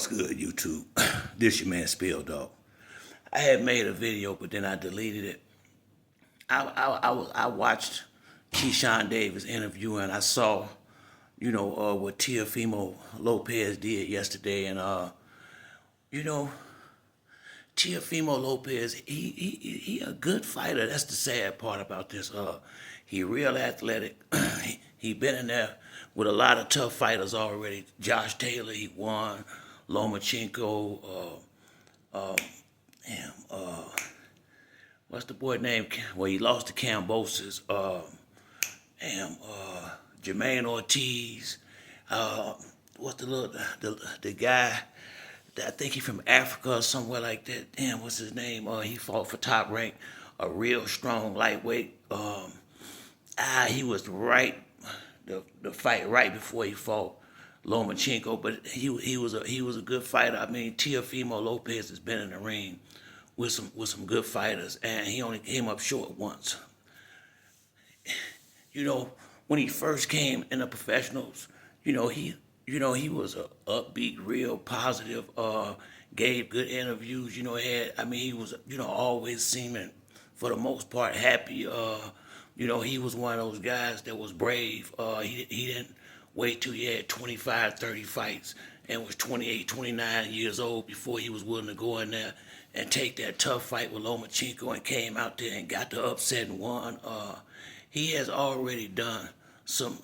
What's good, YouTube? This your man Spill Dog. I had made a video, but then I deleted it. I watched Keyshawn Davis interview, and I saw, what Teofimo Lopez did yesterday, and you know, Teofimo Lopez, he a good fighter. That's the sad part about this. He real athletic. he been in there with a lot of tough fighters already. Josh Taylor, he won. Lomachenko, damn, what's the boy name? Well, he lost to Cambosis. Jermaine Ortiz. What's the guy? I think he from Africa or somewhere like that. Damn, what's his name? He fought for top rank, a real strong lightweight. He was right the fight right before he fought Lomachenko, but he was a good fighter. I mean, Teofimo Lopez has been in the ring with some good fighters, and he only came up short once. When he first came in the professionals, he was a upbeat, real positive, gave good interviews, he was, always seeming, for the most part, happy. He was one of those guys that was brave. He didn't wait till he had 25, 30 fights and was 28, 29 years old before he was willing to go in there and take that tough fight with Lomachenko and came out there and got the upset and won. He has already done some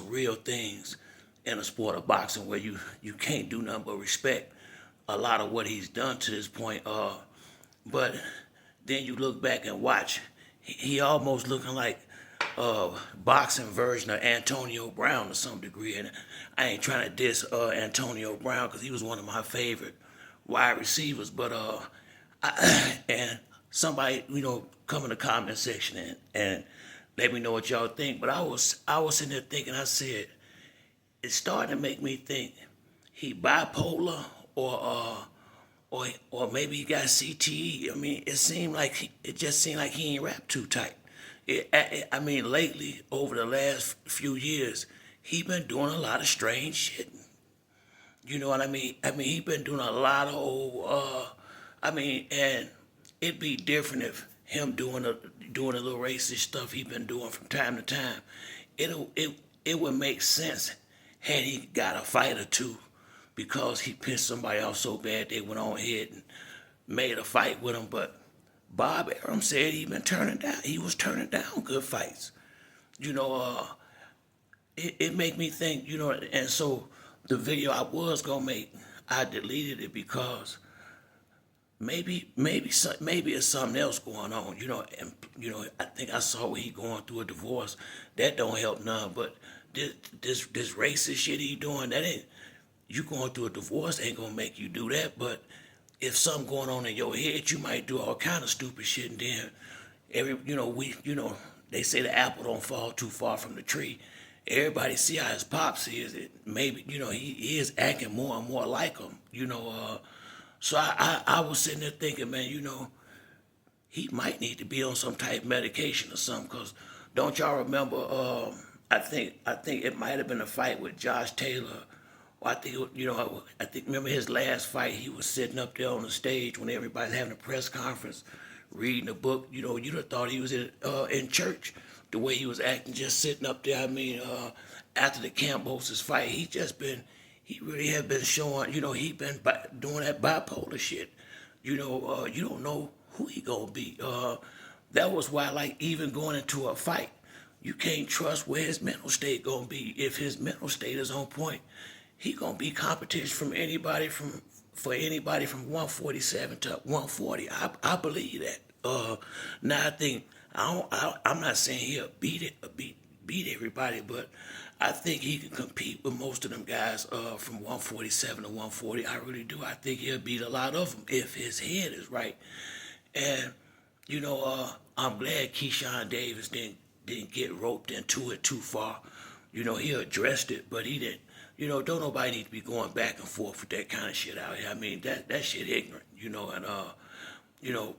real things in the sport of boxing where you can't do nothing but respect a lot of what he's done to this point. But then you look back and watch, he almost looking like boxing version of Antonio Brown to some degree. And I ain't trying to diss Antonio Brown because he was one of my favorite wide receivers. But and somebody, come in the comment section and let me know what y'all think. But I was sitting there thinking, I said, it's starting to make me think he bipolar or maybe he got CTE. I mean, it just seemed like he ain't rap too tight. Lately, over the last few years, he been doing a lot of strange shit. You know what I mean? He been doing a lot of old, and it'd be different if him doing a little racist stuff he been doing from time to time. It would make sense had he got a fight or two because he pissed somebody off so bad they went on ahead and made a fight with him. But Bob Arum said he was turning down good fights. It make me think, and so the video I was gonna make, I deleted it because maybe it's something else going on, and I think I saw where he going through a divorce. That don't help none, but this racist shit he doing, that ain't, you going through a divorce ain't gonna make you do that. But if something going on in your head, you might do all kind of stupid shit, and then they say the apple don't fall too far from the tree. Everybody see how his pops is. Maybe he is acting more and more like him. So I was sitting there thinking, man, he might need to be on some type of medication or something. Cause don't y'all remember? I think it might have been a fight with Josh Taylor. Well, I think remember his last fight, he was sitting up there on the stage when everybody's having a press conference, reading a book. You'd have thought he was in church, the way he was acting, just sitting up there. After the Cambosis fight, he really have been showing, he been doing that bipolar shit. You don't know who he gonna be. That was why, like, even going into a fight, you can't trust where his mental state gonna be. If his mental state is on point, he gonna be competition from anybody from 147 to 140. I believe that. Now I think I'm not saying he'll beat everybody, but I think he can compete with most of them guys from 147 to 140. I really do. I think he'll beat a lot of them if his head is right. And I'm glad Keyshawn Davis didn't get roped into it too far. He addressed it, but he didn't. Don't nobody need to be going back and forth with that kind of shit out here. That shit ignorant, and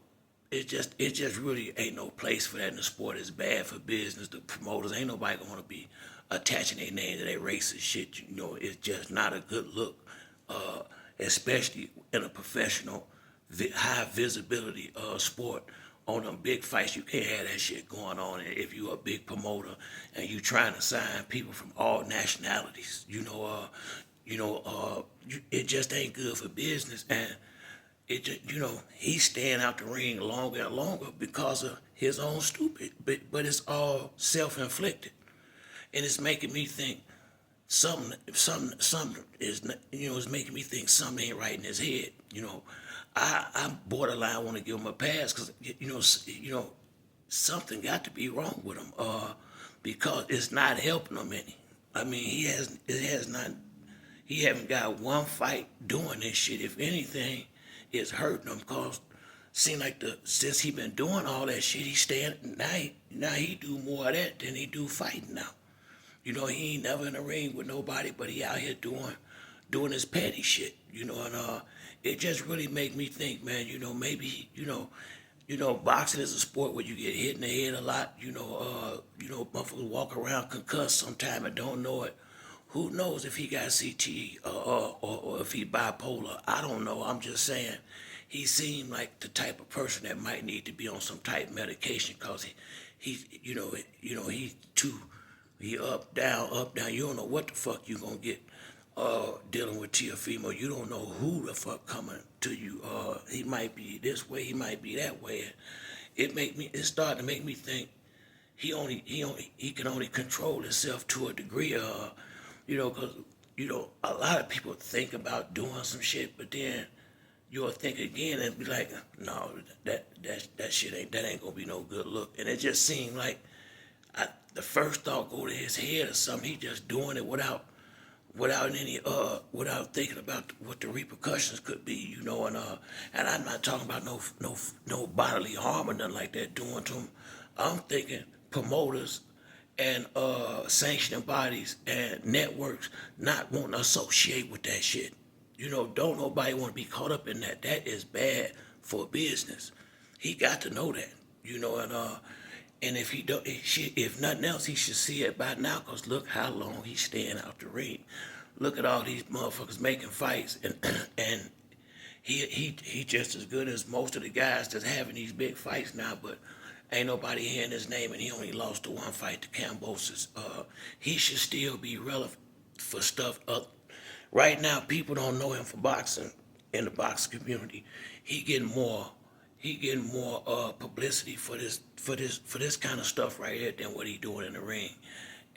it just really ain't no place for that in the sport. It's bad for business. The promoters, ain't nobody gonna be attaching their name to that racist shit. It's just not a good look. especially in a professional, high visibility sport. On them big fights, you can't have that shit going on if you're a big promoter and you trying to sign people from all nationalities. It just ain't good for business. And it just, he's staying out the ring longer and longer because of his own stupid. But it's all self-inflicted, and it's making me think something is, it's making me think something ain't right in his head. I'm borderline want to give him a pass because something got to be wrong with him. Because it's not helping him any. I mean, he haven't got one fight doing this shit. If anything, it's hurting him because seem like since he been doing all that shit, he staying now he do more of that than he do fighting now. He ain't never in the ring with nobody, but he out here doing his petty shit. And it just really make me think, man. Maybe boxing is a sport where you get hit in the head a lot. Motherfuckers walk around concussed sometime and don't know it. Who knows if he got CTE or if he bipolar? I don't know. I'm just saying, he seemed like the type of person that might need to be on some type of medication because he up down. You don't know what the fuck you gonna get dealing with Teofimo. You don't know who the fuck coming to you. He might be this way. He might be that way. It started to make me think he can only control himself to a degree. Because a lot of people think about doing some shit, but then you'll think again and be like, no, that shit ain't gonna be no good look. And it just seemed like the first thought go to his head or something. He just doing it without thinking about what the repercussions could be, and I'm not talking about no bodily harm or nothing like that doing to him. I'm thinking promoters and sanctioning bodies and networks not wanting to associate with that shit. Don't nobody want to be caught up in that. That is bad for business. He got to know that, and if he don't, if nothing else, he should see it by now. Cause look how long he's staying out the ring. Look at all these motherfuckers making fights, and he just as good as most of the guys that's having these big fights now. But ain't nobody hearing his name, and he only lost the one fight to Cambosis. He should still be relevant for stuff. Right now, people don't know him for boxing in the boxing community. He getting more publicity for this kind of stuff right here than what he doing in the ring.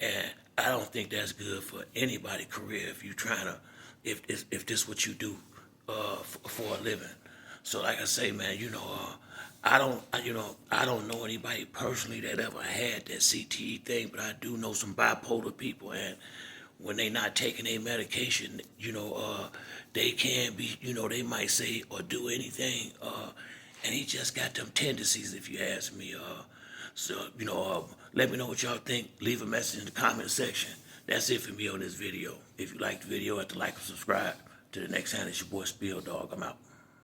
And I don't think that's good for anybody's career if you trying to, if this what you do for a living. So like I say, man, I don't know anybody personally that ever had that CTE thing, but I do know some bipolar people, and when they not taking their medication, they can be, they might say or do anything, and he just got them tendencies, if you ask me. Let me know what y'all think. Leave a message in the comment section. That's it for me on this video. If you like the video, hit the like and subscribe. To the next time, it's your boy Spill Dog. I'm out.